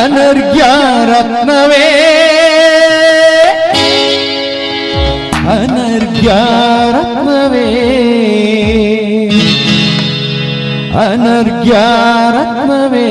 ಅನರ್ಘ್ಯ ರತ್ನವೇ ಅನರ್ಘ್ಯ ರತ್ನವೇ ಅನರ್ಘ್ಯ ರತ್ನವೇ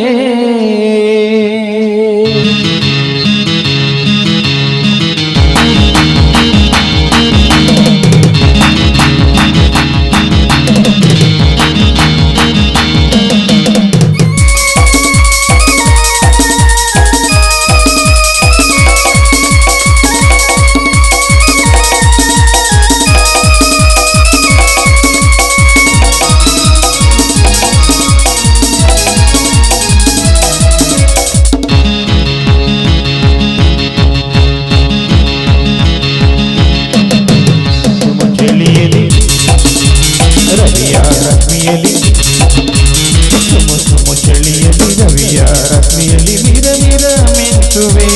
ರವಿಯ ರಶ್ಮಿಯಲ್ಲಿ ಮಿರ ಮಿರ ಮಿಂಚುವೆ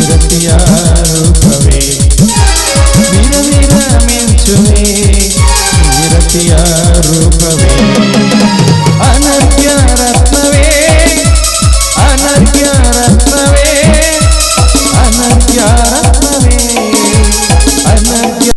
ರತಿಯ ರೂಪವೇ ಮಿರ ಮಿರ ಮಿಂಚುವೆ ರತಿಯ ರೂಪವೇ ಅನರ್ಘ್ಯ ರತ್ನವೇ ಅನರ್ಘ್ಯ ರತ್ನವೇ ಅನರ್ಘ್ಯ ರತ್ನವೇ ಅನರ್ಘ್ಯ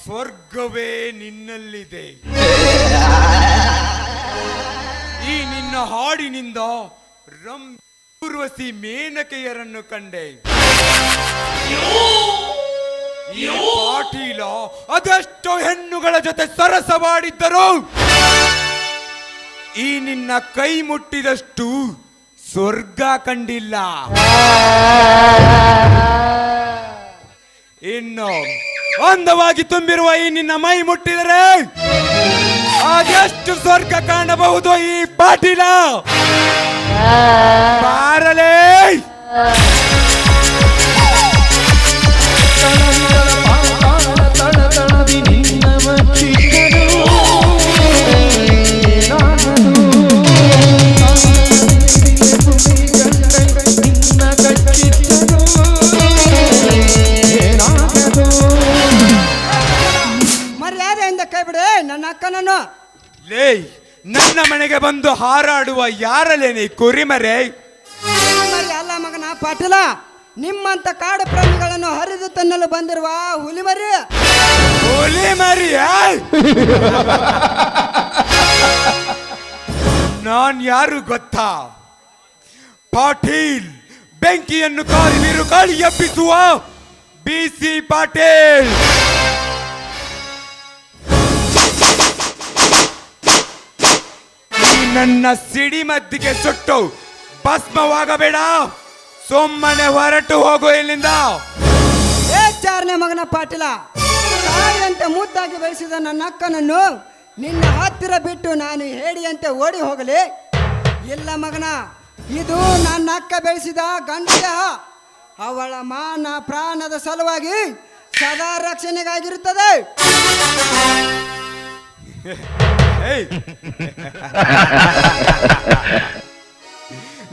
ಸ್ವರ್ಗವೇ ನಿನ್ನಲ್ಲಿದೆ. ಈ ನಿನ್ನ ಹಾಡಿನಿಂದ ಊರ್ವಶಿ ಮೇನಕೆಯರನ್ನು ಕಂಡೆ. ಈ ಪಾಟೀಲ ಅದೆಷ್ಟೋ ಹೆಣ್ಣುಗಳ ಜೊತೆ ಸರಸವಾಡಿದ್ದರು. ಈ ನಿನ್ನ ಕೈ ಮುಟ್ಟಿದಷ್ಟು ಸ್ವರ್ಗ ಕಂಡಿಲ್ಲ. ಇನ್ನು ಅಂದವಾಗಿ ತುಂಬಿರುವ ಈ ನಿನ್ನ ಮೈ ಮುಟ್ಟಿದರೆ ಅದೆಷ್ಟು ಸ್ವರ್ಗ ಕಾಣಬಹುದು. ಈ ಪಾಟೀಲ ಬಾರಲೇ. ಮರ್ಯಾದೆಯಿಂದ ಕೈ ಬಿಡೆ ನನ್ನ ಅಕ್ಕನನ್ನು. ಲೇ, ನನ್ನ ಮನೆಗೆ ಬಂದು ಹಾರಾಡುವ ಯಾರಲ್ಲೇ ನೀ ಕುರಿಮರೆ? ಮರಿ ಅಲ್ಲ ಮಗನ ಪಾಟೀಲ, ನಿಮ್ಮಂತ ಕಾಡು ಪ್ರಾಣಿಗಳನ್ನು ಹರಿದು ತನ್ನಲು ಬಂದಿರುವ ಹುಲಿಮರಿ. ಹುಲಿ ಮರಿ? ನಾನ್ ಯಾರು ಗೊತ್ತಾ? ಪಾಟೀಲ್, ಬೆಂಕಿಯನ್ನು ಕಾರಿ ಬಿರುಗಾಳಿ ಎಬ್ಬಿಸುವ ಬಿಸಿ ಪಾಟೀಲ್. ನನ್ನ ಸಿಡಿಮದ್ದಿಗೆ ಸುಟ್ಟು ಭಸ್ಮವಾಗಬೇಡ, ಸುಮ್ಮನೆ ಹೊರಟು ಹೋಗು ಇಲ್ಲಿಂದ. ಏ ಚಾರನೇ ಮಗನ ಪಾಟೀಲ, ತಾಯಿಯಂತೆ ಮುದ್ದಾಗಿ ಬೆಳೆಸಿದ ನನ್ನ ಅಕ್ಕನನ್ನು ನಿನ್ನ ಹತ್ತಿರ ಬಿಟ್ಟು ನಾನು ಹೇಡಿಯಂತೆ ಓಡಿ ಹೋಗಲಿ? ಇಲ್ಲ ಮಗನ, ಇದು ನನ್ನ ಅಕ್ಕ ಬೆಳೆಸಿದ ಗಂಡ. ಅವಳ ಮಾನ ಪ್ರಾಣದ ಸಲುವಾಗಿ ಸದಾ ರಕ್ಷಣೆಗಾಗಿರುತ್ತದೆ. ಏಯ್!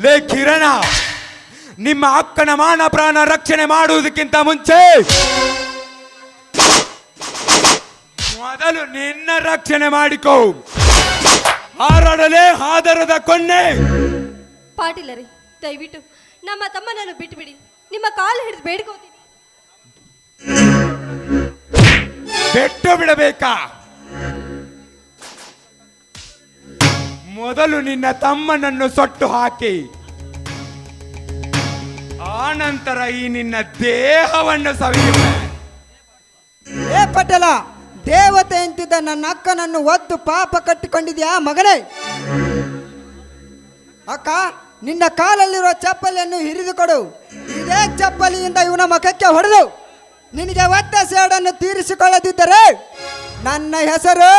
ಲೇ ಕಿರಣ, ನಿಮ್ಮ ಅಕ್ಕನ ಮಾನ ಪ್ರಾಣ ರಕ್ಷಣೆ ಮಾಡುವುದಕ್ಕಿಂತ ಮುಂಚೆ ಮೊದಲು ನಿನ್ನ ರಕ್ಷಣೆ ಮಾಡಿಕೋ. ಹಾರಾಡಲೇ ಆದರದ ಕೊನ್ನೆ. ಪಾಟೀಲರೇ, ದಯವಿಟ್ಟು ನಮ್ಮ ತಮ್ಮನನ್ನು ಬಿಟ್ಟುಬಿಡಿ, ನಿಮ್ಮ ಕಾಲು ಹಿಡಿದು ಬೇಡ್ಕೋತೀನಿ. ಬೆಟ್ಟು ಬಿಡಬೇಕಾ? ಮೊದಲು ನಿನ್ನ ತಮ್ಮನನ್ನು ಸೊಟ್ಟು ಹಾಕಿ, ಆನಂತರ ಈ ನಿನ್ನ ದೇಹವನ್ನು ಸವಿಯುವೆ. ಏ ಪಟೇಲ, ದೇವತೆ ಎಂತಿದ್ದ ನನ್ನ ಅಕ್ಕನನ್ನು ಒದ್ದು ಪಾಪ ಕಟ್ಟಿಕೊಂಡಿದ್ಯಾ ಮಗನೇ? ಅಕ್ಕ, ನಿನ್ನ ಕಾಲಲ್ಲಿರುವ ಚಪ್ಪಲಿಯನ್ನು ಹಿರಿದುಕೊಡು. ಇದೇ ಚಪ್ಪಲಿಯಿಂದ ಇವನ ಮುಖಕ್ಕೆ ಹೊಡೆದು ನಿನಗೆ ಒತ್ತ ಸೇಡನ್ನು ತೀರಿಸಿಕೊಳ್ಳದಿದ್ದರೆ ನನ್ನ ಹೆಸರು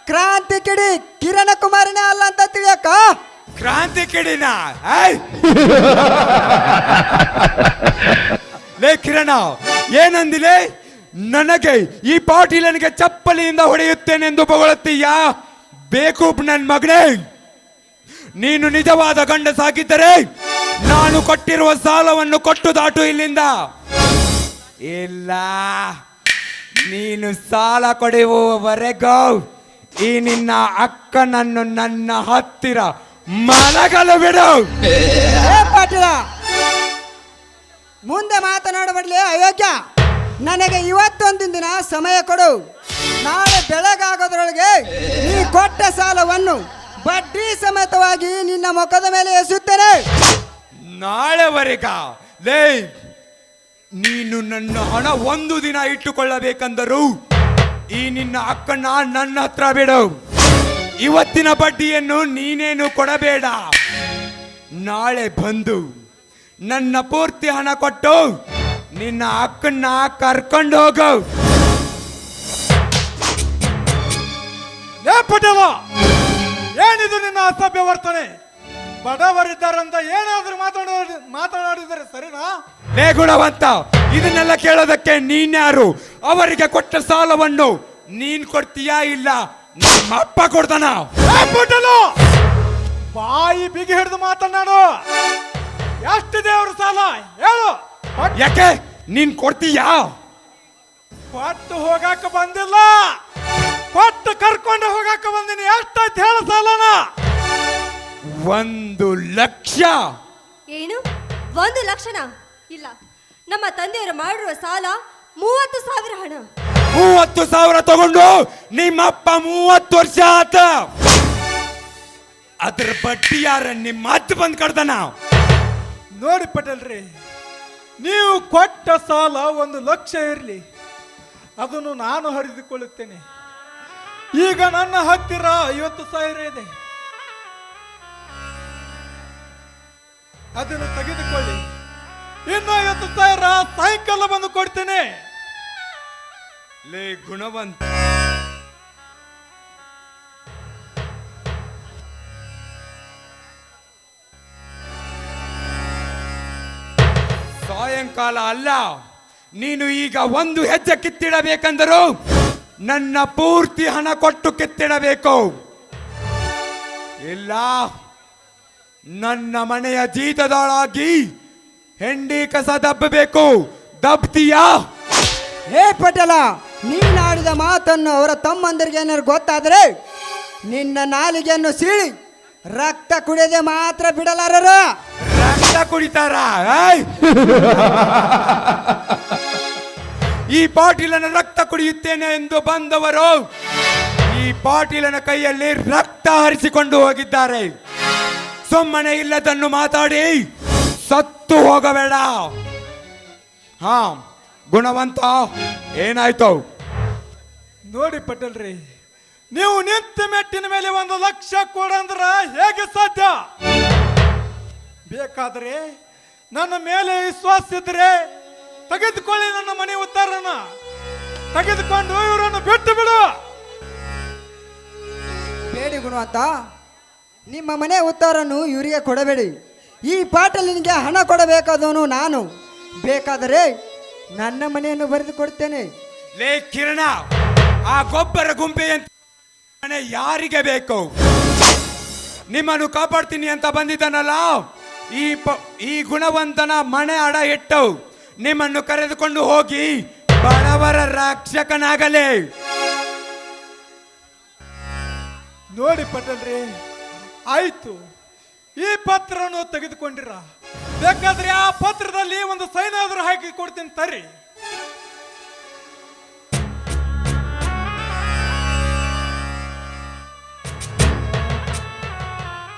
ಕ್ರಾಂತಿ ಕಿಡಿ ಕಿರಣ ಕುಮಾರನೇ ಅಲ್ಲ ಅಂತ ತಿಳಿಯಕ್ಕ. ಕ್ರಾಂತಿ ಕಿಡಿನ? ಲೇ ಕಿರಣ, ಏನಂದಿಲೆ? ನನಗೆ ಈ ಪಾಟೀಲನಿಗೆ ಚಪ್ಪಲಿಯಿಂದ ಹೊಡೆಯುತ್ತೇನೆಂದು ಹೊಗಳುತ್ತೀಯಾ? ಬೇಕು ನನ್ ಮಗನೇ, ನೀನು ನಿಜವಾದ ಗಂಡಸಾಗಿದ್ದರೆ ನಾನು ಕೊಟ್ಟಿರುವ ಸಾಲವನ್ನು ಕೊಟ್ಟು ದಾಟು ಇಲ್ಲಿಂದ. ಇಲ್ಲ, ನೀನು ಸಾಲ ಕೊಡುವವರೆಗೂ ಈ ನಿನ್ನ ಅಕ್ಕನನ್ನು ನನ್ನ ಹತ್ತಿರ ಮಲಗಲು ಬಿಡು. ಏ ಪಾಟೀಲ, ಮುಂದೆ ಮಾತನಾಡಬಡ್ಲಿ ಅಯೋಗ್ಯ. ನನಗೆ ಇವತ್ತೊಂದಿನ ದಿನ ಸಮಯ ಕೊಡು. ನಾಳೆ ಬೆಳಗಾಗೋದ್ರೊಳಗೆ ನೀ ಕೊಟ್ಟ ಸಾಲವನ್ನು ಬಡ್ಡಿ ಸಮೇತವಾಗಿ ನಿನ್ನ ಮುಖದ ಮೇಲೆ ಎಸೆಯುತ್ತೇನೆ. ನಾಳೆವರೆಗ? ಲೇ, ನೀನು ನನ್ನ ಹಣ ಒಂದು ದಿನ ಇಟ್ಟುಕೊಳ್ಳಬೇಕೆಂದರೂ ಈ ನಿನ್ನ ಅಕ್ಕನ ನನ್ನ ಹತ್ರ ಬಿಡು. ಇವತ್ತಿನ ಬಡ್ಡಿಯನ್ನು ನೀನೇನು ಕೊಡಬೇಡ. ನಾಳೆ ಬಂದು ನನ್ನ ಪೂರ್ತಿ ಹಣ ಕೊಟ್ಟು ನಿನ್ನ ಅಕ್ಕನ್ನ ಕರ್ಕೊಂಡು ಹೋಗು. ಏ ಪಟೇಲ, ಏನಿದು ನಿನ್ನ ಅಸಭ್ಯ ವರ್ತನೆ? ಬಡವರಿದ್ದಾರಂತ ಏನಾದ್ರೂ ಮಾತನಾಡಿದರೆ ಸರಿನಾ? ಲೇ ಗುಣವಂತ, ಇದನ್ನೆಲ್ಲ ಕೇಳೋದಕ್ಕೆ ನೀನ್ಯಾರು? ಅವರಿಗೆ ಕೊಟ್ಟ ಸಾಲವನ್ನು ನೀನ್ ಕೊಡ್ತೀಯಾ ಇಲ್ಲ ನಮ್ಮಪ್ಪ ಕೊಡ್ತಾನ? ಏ ಪಟೇಲ, ಬಾಯಿ ಬಿಗಿ ಹಿಡಿದು ಮಾತನಾಡು. ಎಷ್ಟಿದೆ ಅವ್ರ ಸಾಲ ಹೇಳು. ಯಾಕೆ ನೀನ್ ಕೊಡ್ತೀಯಾ? ಕೊಟ್ಟು ಹೋಗಾಕ ಬಂದಿಲ್ಲ, ಕೊಟ್ಟು ಕರ್ಕೊಂಡು ಹೋಗಾಕ ಬಂದಿನಿ. ಎಷ್ಟಾಯ್ತು ಹೇಳು ಸಾಲನ? 1,00,000. ಏನು 1 ಲಕ್ಷನ? ಇಲ್ಲ, ನಮ್ಮ ತಂದೆಯವರು ಮಾಡಿರುವ ಸಾಲ 30,000 ಹಣ. 30,000 ತಗೊಂಡು ನಿಮ್ಮಪ್ಪ 30 ವರ್ಷ ಆತ. ಅದ್ರ ಬಡ್ಡಿ ಯಾರ? ನಿಮ್ಮ ಅಜ್ಜ ಬಂದ್ ಕಡ್ದಾನ. ನೋಡಿ ಪಟೇಲ್ರಿ, ನೀವು ಕೊಟ್ಟ ಸಾಲ 1,00,000 ಇರಲಿ, ಅದನ್ನು ನಾನು ಹರಿದುಕೊಳ್ಳುತ್ತೇನೆ. ಈಗ ನನ್ನ ಹತ್ತಿರ 50,000 ಇದೆ, ಅದನ್ನು ತೆಗೆದುಕೊಳ್ಳಿ. ಇನ್ನು 50,000 ಸಾಯಂಕಾಲ ಬಂದು ಕೊಡ್ತೇನೆ. ಲೇ ಗುಣವಂತ, ಸಾಯಂಕಾಲ ಅಲ್ಲ, ನೀನು ಈಗ ಒಂದು ಹೆಜ್ಜೆ ಕಿತ್ತಿಡಬೇಕೆಂದರೂ ನನ್ನ ಪೂರ್ತಿ ಹಣ ಕೊಟ್ಟು ಕಿತ್ತಿಡಬೇಕು. ಇಲ್ಲ, ನನ್ನ ಮನೆಯ ಜೀತದೊಳಗಿ ಹೆಂಡಿ ಕಸ ದಬ್ಬಬೇಕು. ದಬ್ತೀಯಾ? ಹೇ ಪಟೇಲ, ನೀನಾಡಿದ ಮಾತನ್ನು ಅವರ ತಮ್ಮಂದರಿಗೆ ಏನಾದ್ರು ಗೊತ್ತಾದರೆ ನಿನ್ನ ನಾಲಿಗೆಯನ್ನು ಸೀಳಿ ರಕ್ತ ಕುಡಿಯದೆ ಮಾತ್ರ ಬಿಡಲಾರರು. ರಕ್ತ ಕುಡಿತಾರ? ಏಯ್! ಈ ಪಾಟೀಲನ ರಕ್ತ ಕುಡಿಯುತ್ತೇನೆ ಎಂದು ಬಂದವರು ಈ ಪಾಟೀಲನ ಕೈಯಲ್ಲಿ ರಕ್ತ ಹರಿಸಿಕೊಂಡು ಹೋಗಿದ್ದಾರೆ. ಸುಮ್ಮನೆ ಇಲ್ಲದನ್ನು ಮಾತಾಡಿ ಸತ್ತು ಹೋಗಬೇಡ. ಹಾ, ಗುಣವಂತ, ಏನಾಯ್ತು? ನೋಡಿ ಪಟೇಲ್ರಿ, ನೀವು ನಿಂತ ಮೆಟ್ಟಿನ ಮೇಲೆ 1,00,000 ಕೊಡಂದ್ರ ಹೇಗೆ ಸಾಧ್ಯ? ಬೇಕಾದ್ರೆ ನನ್ನ ಮೇಲೆ ವಿಶ್ವಾಸ ಇದ್ರೆ ತೆಗೆದುಕೊಳ್ಳಿ, ನನ್ನ ಮನೆ ಉತ್ತಾರನ ತೆಗೆದುಕೊಂಡು ಇವರನ್ನು ಬಿಟ್ಟು ಬಿಡು. ಬೇಡಿ ಗುಣವಂತ, ನಿಮ್ಮ ಮನೆ ಉತ್ತಾರನ್ನು ಇವರಿಗೆ ಕೊಡಬೇಡಿ. ಈ ಪಾಟೀಲನಿಗೆ ಹಣ ಕೊಡಬೇಕಾದವನು ನಾನು. ಬೇಕಾದರೆ ನನ್ನ ಮನೆಯನ್ನು ಬರೆದು ಕೊಡ್ತೇನೆ. ಲೇ ಕಿರಣ, ಆ ಗೊಬ್ಬರ ಗುಂಪೆಯಂತ ಮನೆ ಯಾರಿಗೆ ಬೇಕು? ನಿಮ್ಮನ್ನು ಕಾಪಾಡ್ತೀನಿ ಅಂತ ಬಂದಿದ್ದಾನಲ್ಲ, ಈ ಗುಣವಂತನ ಮನೆ ಅಡ ಇಟ್ಟು ನಿಮ್ಮನ್ನು ಕರೆದುಕೊಂಡು ಹೋಗಿ ಬಡವರ ರಕ್ಷಕನಾಗಲೇ. ನೋಡಿ ಪಟೇಲ್ರಿ, ಆಯ್ತು, ಈ ಪತ್ರವನ್ನು ತೆಗೆದುಕೊಂಡಿರ. ಬೇಕಾದ್ರೆ ಆ ಪತ್ರದಲ್ಲಿ ಒಂದು ಸೈನ್ ಆದ್ರೂ ಹಾಕಿ ಕೊಡ್ತೀನಿ ತರ್ರಿ.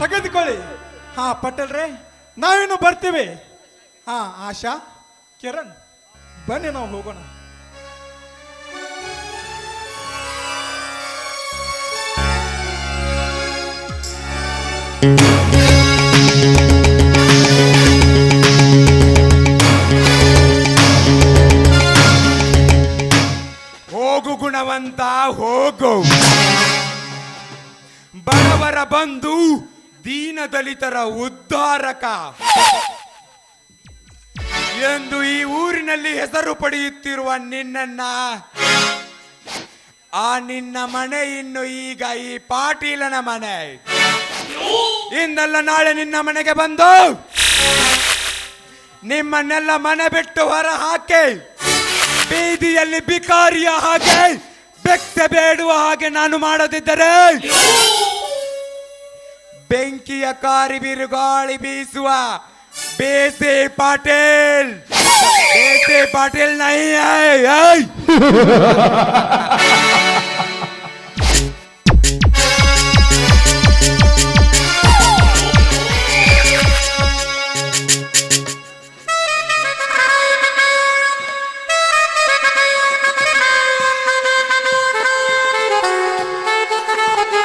ತೆಗೆದುಕೊಳ್ಳಿ. ಹಾ ಪಟೇಲ್ರೆ, ನಾವಿನ್ನು ಬರ್ತೀವಿ. ಹಾ ಆಶಾ, ಕಿರಣ್, ಬನ್ನಿ ನಾವು ಹೋಗೋಣ. ಹೋಗು ಗುಣವಂತ, ಹೋಗು. ಬಡವರ ಬಂಧು, ದೀನ ದಲಿತರ ಉದ್ಧಾರಕ ಎಂದು ಈ ಊರಿನಲ್ಲಿ ಹೆಸರು ಪಡೆಯುತ್ತಿರುವ ನಿನ್ನನ್ನ, ಆ ನಿನ್ನ ಮನೆ ಇನ್ನು ಈಗ ಈ ಪಾಟೀಲನ ಮನೆ. ಇಂದಲ್ಲ ನಾಳೆ ನಿನ್ನ ಮನೆಗೆ ಬಂದು ನಿಮ್ಮನ್ನೆಲ್ಲ ಮನೆ ಬಿಟ್ಟು ಹೊರ ಹಾಕಿ ಬೀದಿಯಲ್ಲಿ ಬಿಕಾರಿಯ ಹಾಗೆ ಬೆಕ್ತೆ ಬೇಡುವ ಹಾಗೆ ನಾನು ಮಾಡದಿದ್ದರೆ ಬೆಂಕಿಯ ಕಾರಿ ಬಿರುಗಾಳಿ ಬೀಸುವ ಬೇಸೆ ಪಾಟೀಲ್, ಬೇಸೆ ಪಾಟೀಲ್ ನೈ.